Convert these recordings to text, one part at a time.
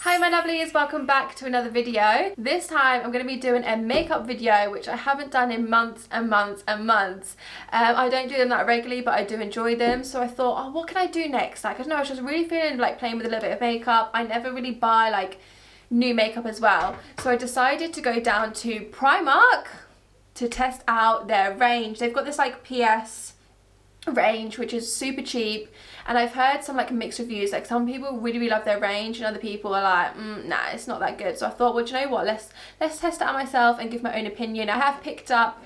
Hi my lovelies, welcome back to another video. This time I'm going to be doing a makeup video which I haven't done in months and months and months. I don't do them that regularly, but I do enjoy them, so I thought, oh, what can I do next? Like, I don't know, I was just really feeling like playing with a little bit of makeup. I never really buy like new makeup as well, so I decided to go down to Primark to test out their range. They've got this like PS range which is super cheap, and I've heard some like mixed reviews. Like, some people really love their range and other people are like, nah, it's not that good. So I thought, well, do you know what, let's test it out myself and give my own opinion. I have picked up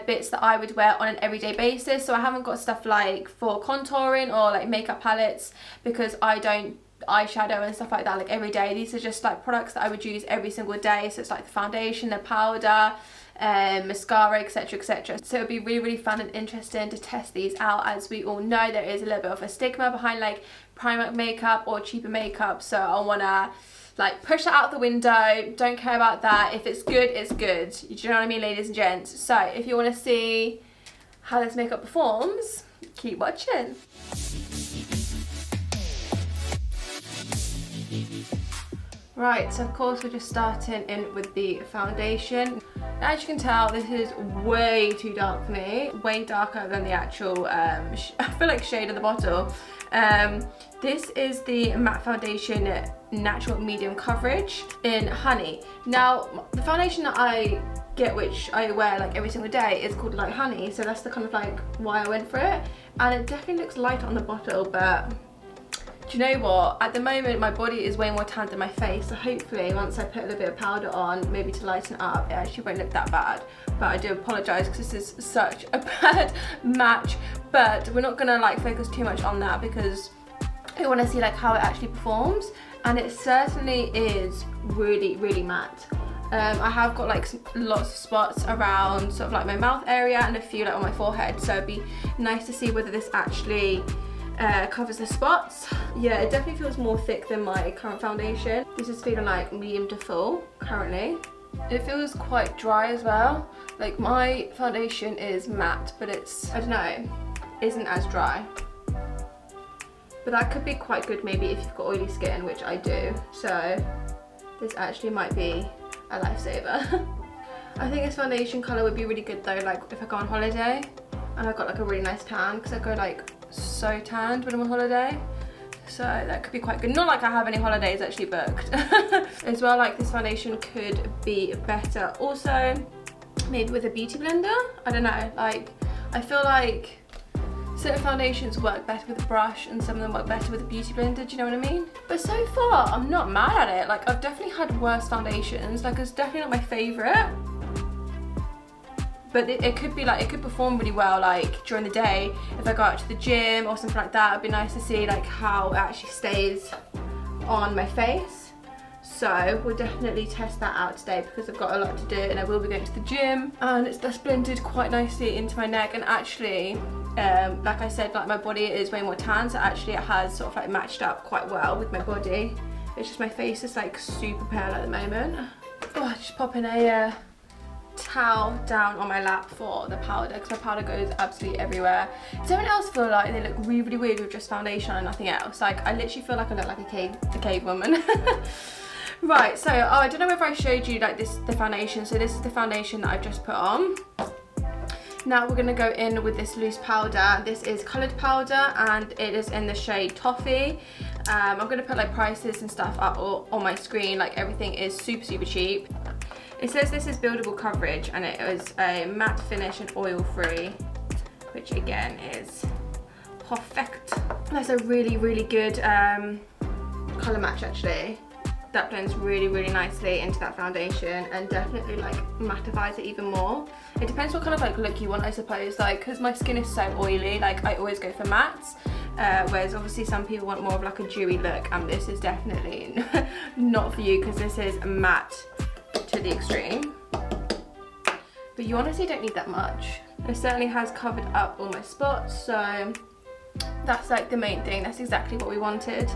bits that I would wear on an everyday basis, so I haven't got stuff like for contouring or like makeup palettes, because I don't eyeshadow and stuff like that like every day. These are just like products that I would use every single day, so it's like the foundation, the powder, mascara, etc. So it would be really fun and interesting to test these out. As we all know, there is a little bit of a stigma behind like Primark makeup or cheaper makeup, so I want to like push that out the window. Don't care about that. If it's good, it's good. Do you know what I mean, ladies and gents? So if you want to see how this makeup performs, keep watching. Right, so of course we're just starting in with the foundation. As you can tell, this is way too dark for me, way darker than the actual, I feel like, shade of the bottle. This is the matte foundation natural medium coverage in Honey. Now, the foundation that I get, which I wear like every single day, is called Light Honey, so that's the kind of like why I went for it. And it definitely looks lighter on the bottle, but do you know what? At the moment, my body is way more tanned than my face, so hopefully once I put a little bit of powder on, maybe to lighten up, it actually won't look that bad. But I do apologise because this is such a bad match. But we're not gonna like focus too much on that, because I want to see like how it actually performs, and it certainly is really matte. I have got like lots of spots around sort of like my mouth area and a few like on my forehead, so it'd be nice to see whether this actually covers the spots. Yeah, it definitely feels more thick than my current foundation. This is feeling like medium to full currently. It feels quite dry as well. Like, my foundation is matte, but it's, I don't know, isn't as dry. But that could be quite good maybe if you've got oily skin, which I do. So this actually might be a lifesaver. I think this foundation colour would be really good though, like if I go on holiday and I've got like a really nice tan, because I go like so tanned when I'm on holiday, so that could be quite good. Not like I have any holidays actually booked. As well, like, this foundation could be better also maybe with a beauty blender. I don't know, like, I feel like certain foundations work better with a brush and some of them work better with a beauty blender, do you know what I mean? But so far I'm not mad at it. Like, I've definitely had worse foundations. Like, it's definitely not my favourite, but it could be like, it could perform really well like during the day if I go out to the gym or something like that. It'd be nice to see like how it actually stays on my face. So we'll definitely test that out today, because I've got a lot to do and I will be going to the gym, and that's blended quite nicely into my neck. And actually, like I said, like, my body is way more tan, so actually it has sort of like matched up quite well with my body. It's just my face is like super pale at the moment. Oh, just popping a towel down on my lap for the powder, because my powder goes absolutely everywhere. Does anyone else feel like they look really weird with just foundation and nothing else? Like, I literally feel like I look like a cave woman. Right, so I don't know if I showed you like the foundation. So this is the foundation that I've just put on. Now we're going to go in with this loose powder. This is coloured powder and it is in the shade Toffee. I'm going to put like prices and stuff up on my screen. Like, everything is super cheap. It says this is buildable coverage and it is a matte finish and oil free, which again is perfect. That's a really good colour match actually. That blends really nicely into that foundation and definitely like mattifies it even more. It depends what kind of like look you want, I suppose. Like, because my skin is so oily, like I always go for mattes, whereas obviously some people want more of like a dewy look, and this is definitely not for you, because this is matte to the extreme. But you honestly don't need that much. It certainly has covered up all my spots, so that's like the main thing. That's exactly what we wanted.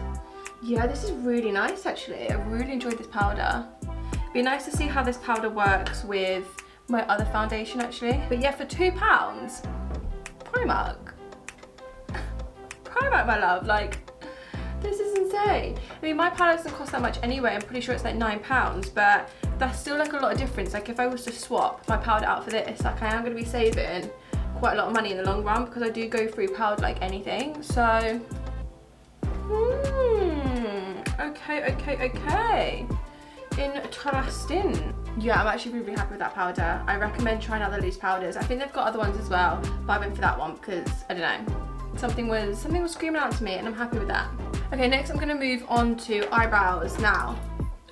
Yeah, this is really nice actually. I really enjoyed this powder. It'd be nice to see how this powder works with my other foundation actually. But yeah, for £2, Primark, my love, like, This is insane. I mean, my palette doesn't cost that much anyway. I'm pretty sure it's like £9, but that's still like a lot of difference. Like if I was to swap my powder out for this, like I am going to be saving quite a lot of money in the long run because I do go through powder like anything. So, okay. Interesting. Yeah, I'm actually really happy with that powder. I recommend trying out the loose powders. I think they've got other ones as well, but I went for that one because, I don't know, something was screaming out to me and I'm happy with that. Okay, next I'm going to move on to eyebrows. Now,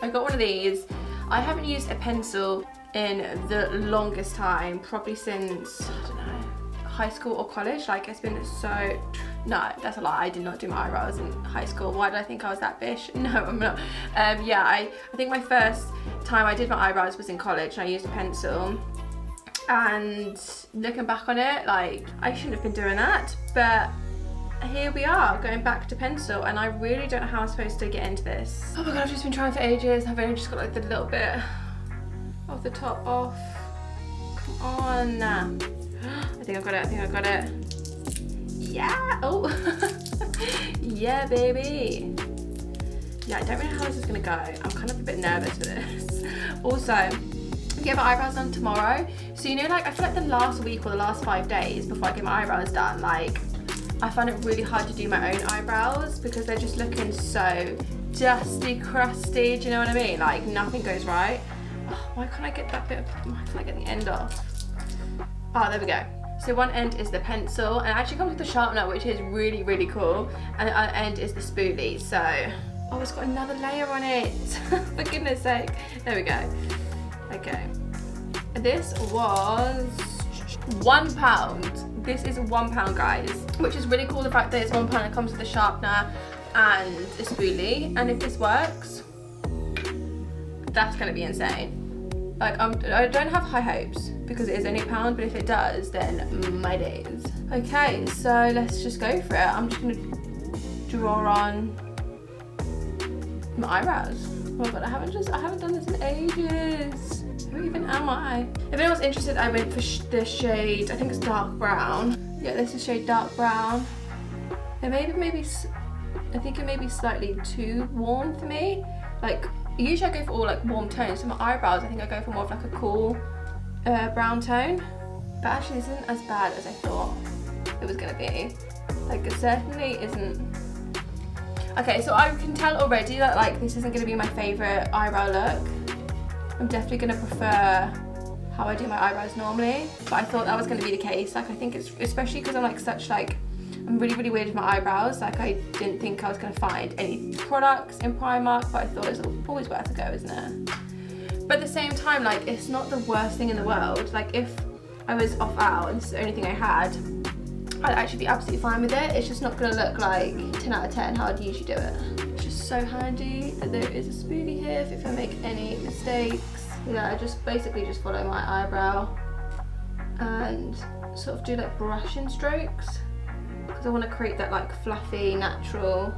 I got one of these. I haven't used a pencil in the longest time, probably since, I don't know, high school or college. Like it's been so, no, that's a lie. I did not do my eyebrows in high school. Why did I think I was that bish? No, I'm not. Yeah, I think my first time I did my eyebrows was in college and I used a pencil. And looking back on it, like I shouldn't have been doing that, but here we are going back to pencil and I really don't know how I'm supposed to get into this. Oh my god, I've just been trying for ages. I've only just got like the little bit of the top off. Come on. I think I've got it. Yeah, oh. Yeah, baby. Yeah, I don't really know how this is gonna go. I'm kind of a bit nervous for this. Also, I get my eyebrows done tomorrow. So you know, like I feel like the last week or the last 5 days before I get my eyebrows done, like I find it really hard to do my own eyebrows because they're just looking so dusty, crusty, do you know what I mean? Like nothing goes right. Oh, why can't I get that bit, why can't I get the end off? Oh, there we go. So one end is the pencil and it actually comes with the sharpener, which is really, really cool. And the other end is the spoolie. So, oh, it's got another layer on it. For goodness sake. There we go. Okay. This was £1. This is £1, guys, which is really cool. The fact that it's £1, it comes with a sharpener and a spoolie. And if this works, that's gonna be insane. Like I don't have high hopes because it is only £1, but if it does, then my days. Okay, so let's just go for it. I'm just gonna draw on my eyebrows. Oh my god, I haven't done this in ages. Who even am I? If anyone's interested, I went for the shade, I think it's dark brown. Yeah, this is shade dark brown. And maybe, I think it may be slightly too warm for me. Like, usually I go for all like warm tones. So my eyebrows, I think I go for more of like a cool brown tone. But actually this isn't as bad as I thought it was gonna be. Like it certainly isn't. Okay, so I can tell already that like this isn't gonna be my favorite eyebrow look. I'm definitely gonna prefer how I do my eyebrows normally. But I thought that was gonna be the case. Like I think it's, especially because I'm like such like, I'm really, really weird with my eyebrows. Like I didn't think I was gonna find any products in Primark, but I thought it was always worth a go, isn't it? But at the same time, like it's not the worst thing in the world. Like if I was off out and this is the only thing I had, I'd actually be absolutely fine with it. It's just not gonna look like 10 out of 10 how I'd usually do it. It's just so handy that there is a spoolie here if I make any mistakes. Yeah, I just basically just follow my eyebrow and sort of do like brushing strokes because I want to create that like fluffy, natural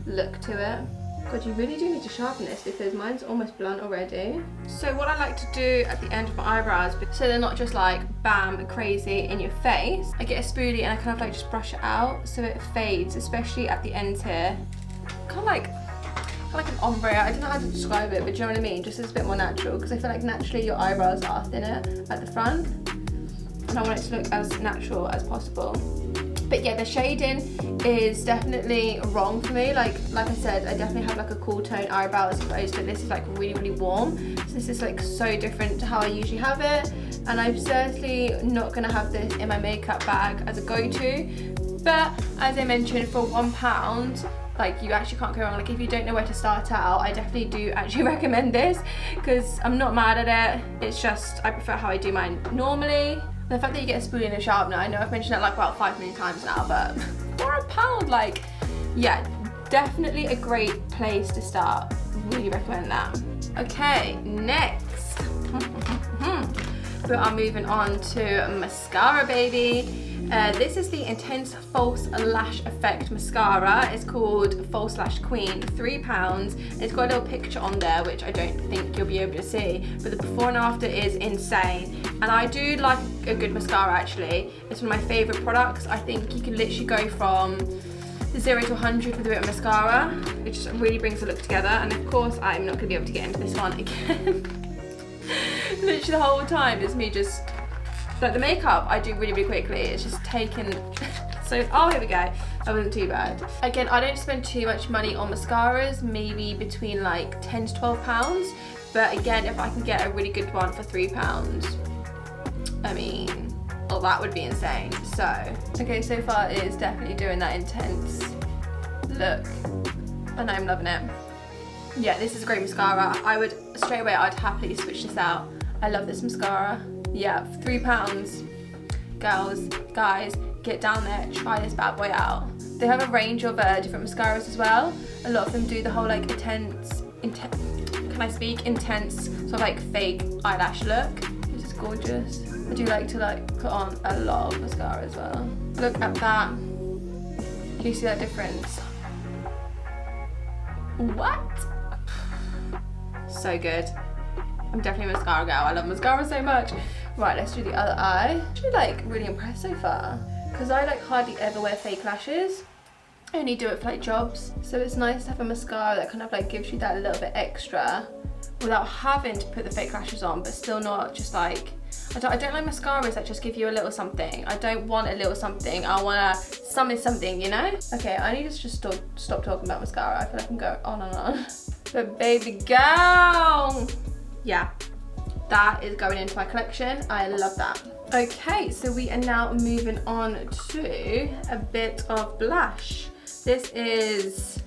look to it. God, you really do need to sharpen this because mine's almost blunt already. So what I like to do at the end of my eyebrows, so they're not just like bam, crazy in your face, I get a spoolie and I kind of like just brush it out so it fades, especially at the ends here. Kind of like an ombre, I don't know how to describe it, but do you know what I mean? Just as a bit more natural, because I feel like naturally your eyebrows are thinner at the front, and I want it to look as natural as possible. But yeah, the shading is definitely wrong for me. Like I said, I definitely have like a cool tone eyebrow as opposed to this is like really, really warm. So this is like so different to how I usually have it. And I'm certainly not gonna have this in my makeup bag as a go-to. But as I mentioned, for £1, like you actually can't go wrong. Like if you don't know where to start out, I definitely do actually recommend this because I'm not mad at it. It's just, I prefer how I do mine normally. The fact that you get a spoolie and a sharpener, I know I've mentioned that like about 5 million times now, but for £1, like, yeah, definitely a great place to start. Really recommend that. Okay, next. We are moving on to mascara, baby. This is the Intense False Lash Effect Mascara. It's called False Lash Queen, £3. It's got a little picture on there, which I don't think you'll be able to see, but the before and after is insane. And I do like a good mascara actually. It's one of my favourite products. I think you can literally go from 0 to 100 with a bit of mascara. It just really brings the look together. And of course, I'm not gonna be able to get into this one again. Literally the whole time it's me just, like the makeup I do really, really quickly. It's just taken, so, oh, here we go. That wasn't too bad. Again, I don't spend too much money on mascaras, maybe between like 10 to 12 pounds. But again, if I can get a really good one for £3, I mean, well, that would be insane. So, okay, so far it is definitely doing that intense look, and I'm loving it. Yeah, this is a great mascara. I would, straight away, I'd happily switch this out. I love this mascara. Yeah, for £3. Girls, guys, get down there, try this bad boy out. They have a range of different mascaras as well. A lot of them do the whole like intense, can I speak? Intense, sort of like fake eyelash look. This is gorgeous. I do like to like put on a lot of mascara as well. Look at that. Can you see that difference? What? So good. I'm definitely a mascara girl. I love mascara so much. Right, let's do the other eye. I'm actually like really impressed so far, because I like hardly ever wear fake lashes. I only do it for like jobs. So it's nice to have a mascara that kind of like gives you that little bit extra without having to put the fake lashes on, but still not just like, I don't like mascaras that just give you a little something. I don't want a little something. I want something, you know? Okay, I need to just stop talking about mascara. I feel like I'm going on and on. But baby girl, yeah, that is going into my collection. I love that. Okay, so we are now moving on to a bit of blush. This is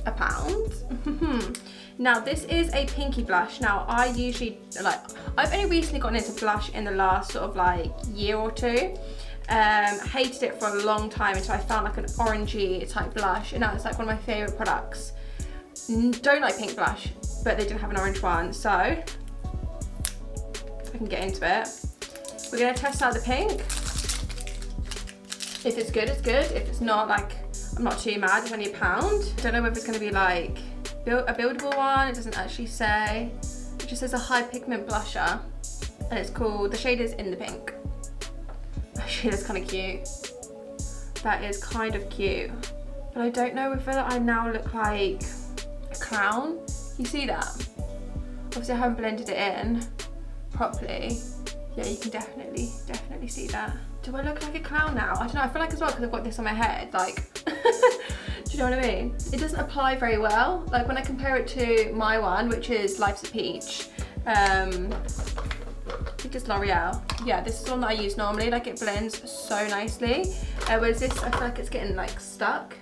£1. Now this is a pinky blush. Now I usually like, I've only recently gotten into blush in the last sort of like year or two. Hated it for a long time until I found like an orangey type blush, and now it's like one of my favourite products. Don't like pink blush, but they didn't have an orange one, so I can get into it. We're gonna test out the pink. If it's good, it's good. If it's not, like, I'm not too mad. It's only £1. I don't know whether it's gonna be like a buildable one. It doesn't actually say. It just says a high pigment blusher, and it's called, the shade is In the Pink. Actually, that's kind of cute. That is kind of cute. But I don't know whether I now look like a clown. You see that? Obviously I haven't blended it in properly. Yeah, you can definitely see that. Do I look like a clown now? I don't know, I feel like as well, because I've got this on my head, like, do you know what I mean? It doesn't apply very well. Like when I compare it to my one, which is Life's a Peach, I think it's L'Oreal. Yeah, this is one that I use normally, like it blends so nicely. Whereas this, I feel like it's getting like stuck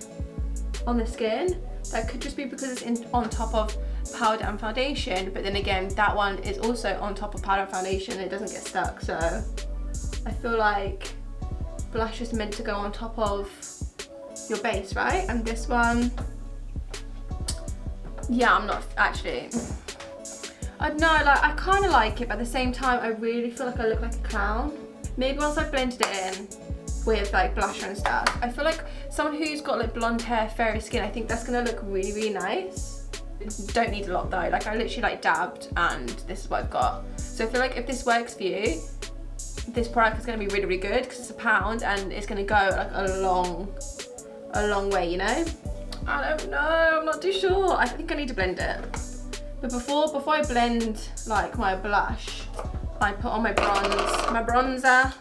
on the skin. That could just be because it's on top of powder and foundation, but then again, that one is also on top of powder and foundation and it doesn't get stuck. So I feel like blush is meant to go on top of your base, right? And this one, yeah, I'm not actually, I don't know, like I kind of like it, but at the same time I really feel like I look like a clown. Maybe once I've blended it in with like blusher and stuff, I feel like someone who's got like blonde hair, fairy skin, I think that's gonna look really, really nice. Don't need a lot though, like I literally like dabbed and this is what I've got. So I feel like if this works for you, this product is gonna be really, really good because it's £1 and it's gonna go like a long way, you know? I don't know, I'm not too sure. I think I need to blend it. But before I blend like my blush, I put on my bronzer,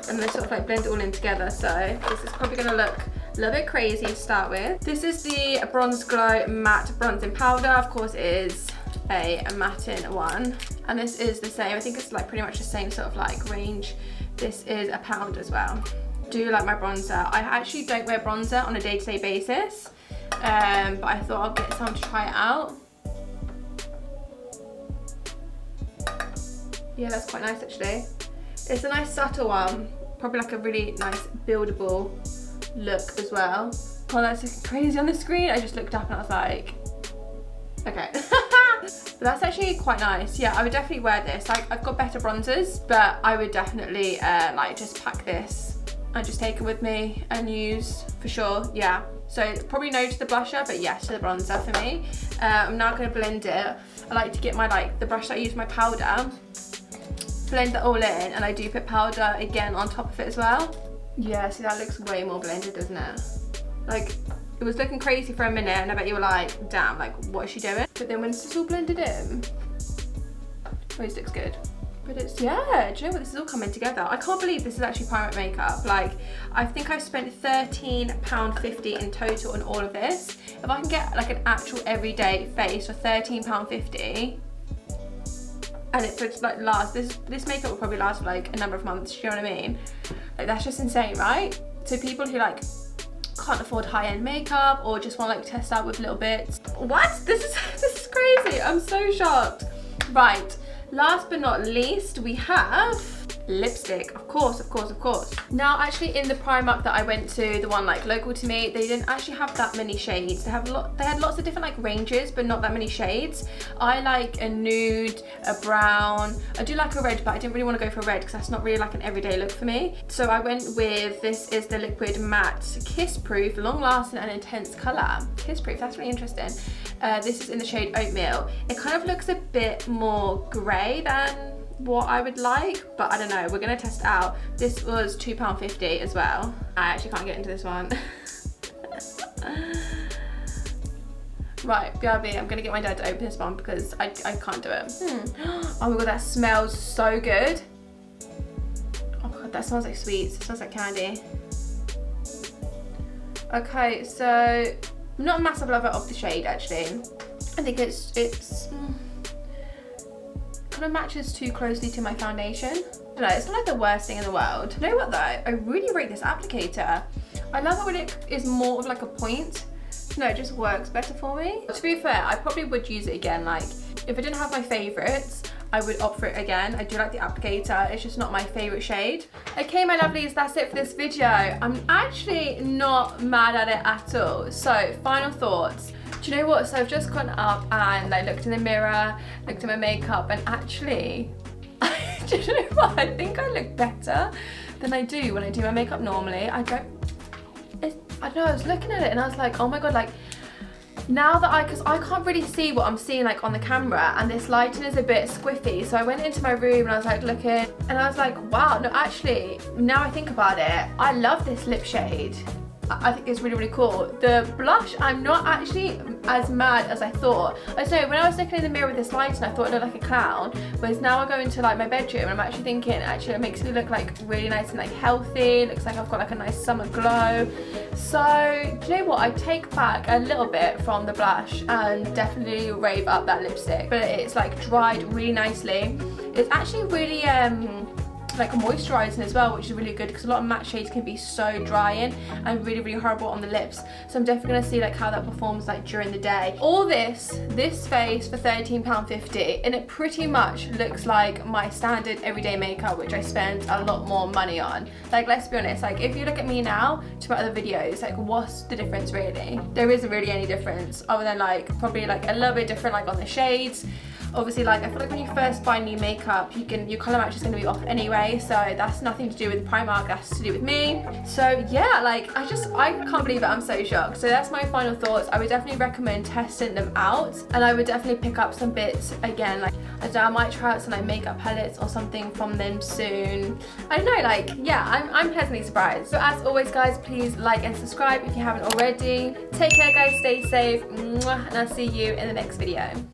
and then sort of like blend it all in together. So this is probably gonna look a little bit crazy to start with. This is the Bronze Glow Matte Bronzing Powder. Of course it is a matte one. And this is the same, I think it's like pretty much the same sort of like range. This is £1 as well. Do like my bronzer. I actually don't wear bronzer on a day-to-day basis, but I thought I'll get some to try it out. Yeah, that's quite nice actually. It's a nice subtle one, probably like a really nice buildable look as well. Oh, that's looking crazy on the screen. I just looked up and I was like, okay. But that's actually quite nice. Yeah, I would definitely wear this. Like, I've got better bronzers, but I would definitely like just pack this and just take it with me and use for sure. Yeah. So probably no to the blusher, but yes to the bronzer for me. I'm now going to blend it. I like to get my the brush that I use my powder, blend it all in, and I do put powder again on top of it as well. Yeah, see that looks way more blended, doesn't it? Like, It was looking crazy for a minute and I bet you were like, damn, like what is she doing? But then when this is all blended in, oh, this looks good. But it's, yeah, do you know what, this is all coming together. I can't believe this is actually Primark makeup. Like, I think I spent £13.50 in total on all of this. If I can get like an actual everyday face for £13.50, and it would like last, this makeup will probably last for like a number of months, do you know what I mean? Like, that's just insane, right? So people who like can't afford high-end makeup or just want to like test out with little bits. What? This is crazy. I'm so shocked. Right, last but not least, we have lipstick. Of course. Now, actually, in the Primark that I went to, the one like local to me, they didn't actually have that many shades. They had lots of different like ranges, but not that many shades. I like a nude, a brown. I do like a red, but I didn't really want to go for red because that's not really like an everyday look for me. So I went with, this is the Liquid Matte Kiss Proof, long lasting and intense color. Kiss Proof, that's really interesting. This is in the shade Oatmeal. It kind of looks a bit more grey than what I would like, but I don't know, we're gonna test it out. This was £2.50 as well. I actually can't get into this one. Right, BRB, I'm gonna get my dad to open this one because I can't do it. Oh my god, that smells so good. Oh my god, that smells like sweets. It smells like candy. Okay, so I'm not a massive lover of the shade actually. I think it's kind of matches too closely to my foundation. I don't know, it's not like the worst thing in the world. You know what though? I really rate this applicator. I love it when it is more of like a point. No, it just works better for me. To be fair, I probably would use it again. Like, if I didn't have my favorites, I would opt for it again. I do like the applicator, it's just not my favorite shade. Okay, my lovelies, that's it for this video. I'm actually not mad at it at all. So, final thoughts. Do you know what? So I've just gone up and I looked in the mirror, looked at my makeup, and actually, do you know what? I think I look better than I do when I do my makeup normally. I don't know, I was looking at it and I was like, oh my god, like, now that because I can't really see what I'm seeing like on the camera and this lighting is a bit squiffy, so I went into my room and I was like looking and I was like, wow, no, actually, now I think about it, I love this lip shade. I think it's really, really cool. The blush, I'm not actually as mad as I thought. I don't know, when I was looking in the mirror with this lighting, I thought it looked like a clown, whereas now I go into like my bedroom and I'm actually thinking, actually it makes me look like really nice and like healthy. Looks like I've got like a nice summer glow. So, do you know what? I take back a little bit from the blush and definitely rave up that lipstick. But it's like dried really nicely. It's actually really, like moisturizing as well, which is really good because a lot of matte shades can be so drying and really, really horrible on the lips. So I'm definitely gonna see like how that performs like during the day. All this face for £13.50, and it pretty much looks like my standard everyday makeup, which I spend a lot more money on. Like, let's be honest, like if you look at me now to my other videos, like what's the difference really? There isn't really any difference other than like probably like a little bit different like on the shades. Obviously, like I feel like when you first buy new makeup, your colour match is going to be off anyway, so that's nothing to do with Primark, that's to do with me. So yeah, like I can't believe it, I'm so shocked. So that's my final thoughts. I would definitely recommend testing them out, and I would definitely pick up some bits again. Like I don't know, I might try out some like makeup palettes or something from them soon. I don't know, like yeah, I'm pleasantly surprised. So as always guys, please like and subscribe if you haven't already. Take care guys, stay safe, and I'll see you in the next video.